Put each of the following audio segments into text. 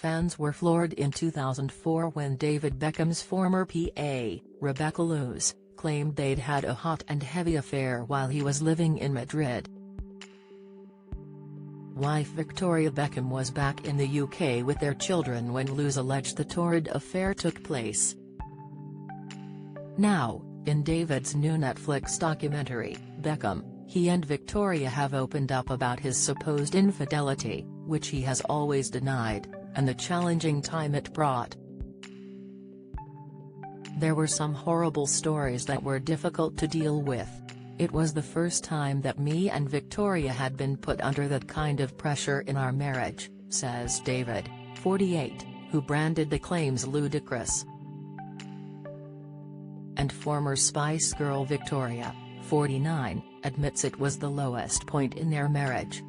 fans were floored in 2004 when David Beckham's former PA, Rebecca Loos, claimed they'd had a hot and heavy affair while he was living in Madrid. Wife Victoria Beckham was back in the UK with their children when Loos alleged the torrid affair took place. Now, in David's new Netflix documentary, Beckham, he and Victoria have opened up about his supposed infidelity, which he has always denied, and the challenging time it brought. There were some horrible stories that were difficult to deal with. It was the first time that me and Victoria had been put under that kind of pressure in our marriage, says David, 48, who branded the claims ludicrous. And former Spice Girl Victoria, 49, admits it was the lowest point in their marriage.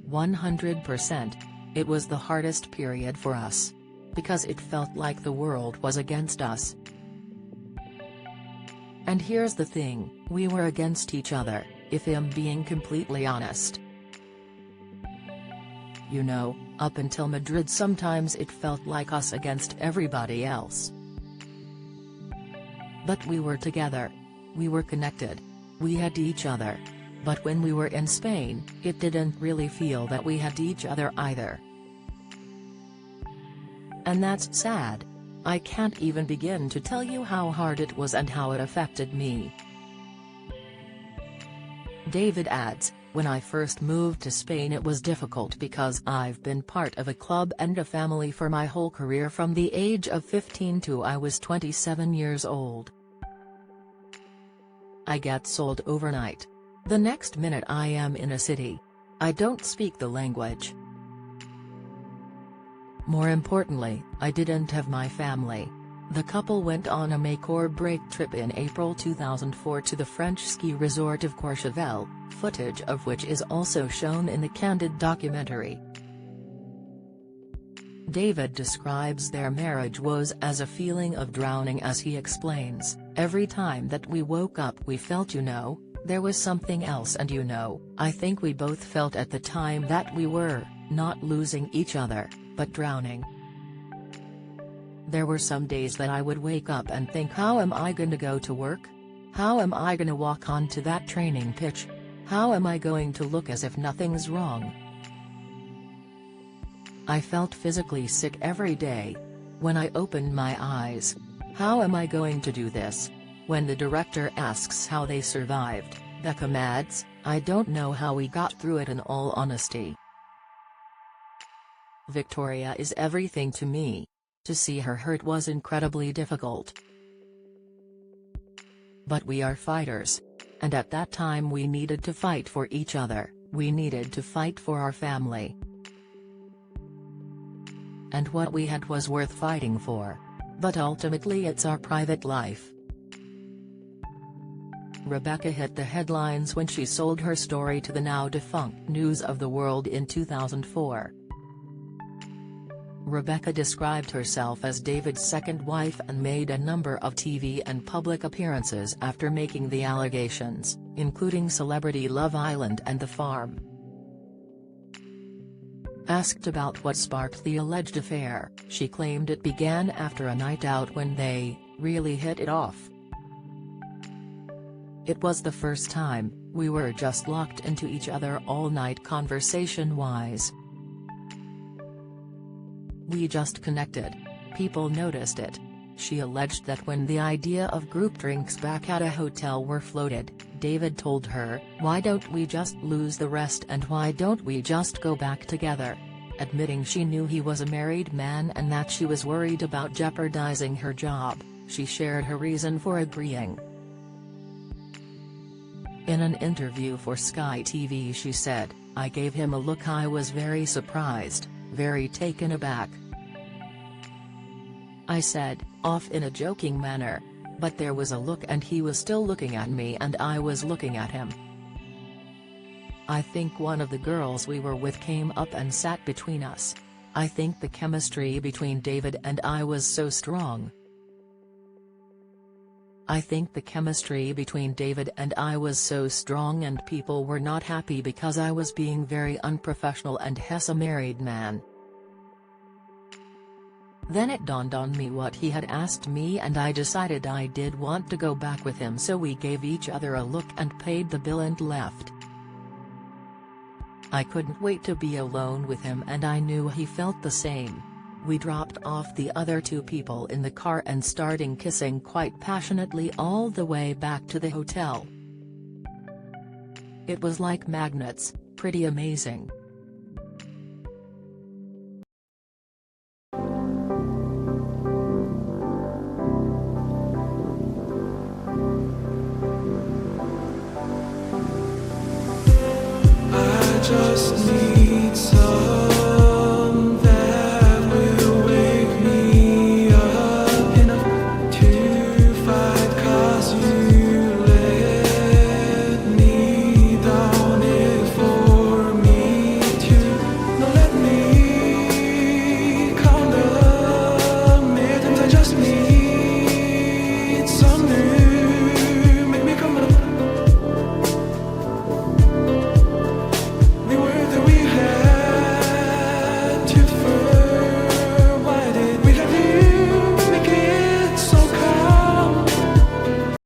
100%. It was the hardest period for us. Because it felt like the world was against us. And here's the thing, we were against each other, if I'm being completely honest. You know, up until Madrid sometimes it felt like us against everybody else. But we were together. We were connected. We had each other. But when we were in Spain, it didn't really feel that we had each other either. And that's sad. I can't even begin to tell you how hard it was and how it affected me. David adds, when I first moved to Spain it was difficult because I've been part of a club and a family for my whole career from the age of 15 to I was 27 years old. I get sold overnight. The next minute I am in a city. I don't speak the language. More importantly, I didn't have my family. The couple went on a make-or-break trip in April 2004 to the French ski resort of Courchevel, footage of which is also shown in the Candid documentary. David describes their marriage was as a feeling of drowning as he explains, every time that we woke up we felt there was something else and I think we both felt at the time that we were, not losing each other, but drowning. There were some days that I would wake up and think, how am I going to go to work? How am I going to walk onto that training pitch? How am I going to look as if nothing's wrong? I felt physically sick every day. When I opened my eyes, how am I going to do this? When the director asks how they survived, Beckham adds, I don't know how we got through it in all honesty. Victoria is everything to me. To see her hurt was incredibly difficult. But we are fighters. And at that time we needed to fight for each other, we needed to fight for our family. And what we had was worth fighting for. But ultimately it's our private life. Rebecca hit the headlines when she sold her story to the now-defunct News of the World in 2004. Rebecca described herself as David's second wife and made a number of TV and public appearances after making the allegations, including Celebrity Love Island and The Farm. Asked about what sparked the alleged affair, she claimed it began after a night out when they really hit it off. It was the first time, we were just locked into each other all night conversation-wise. We just connected. People noticed it. She alleged that when the idea of group drinks back at a hotel were floated, David told her, why don't we just lose the rest and why don't we just go back together? Admitting she knew he was a married man and that she was worried about jeopardizing her job, she shared her reason for agreeing. In an interview for Sky TV she said, I gave him a look. I was very surprised, very taken aback. I said, off in a joking manner. But there was a look and he was still looking at me and I was looking at him. I think one of the girls we were with came up and sat between us. I think the chemistry between David and I was so strong. I think the chemistry between David and I was so strong and people were not happy because I was being very unprofessional and he's a married man. Then it dawned on me what he had asked me, and I decided I did want to go back with him, so we gave each other a look and paid the bill and left. I couldn't wait to be alone with him, and I knew he felt the same. We dropped off the other two people in the car and started kissing quite passionately all the way back to the hotel. It was like magnets, pretty amazing. Just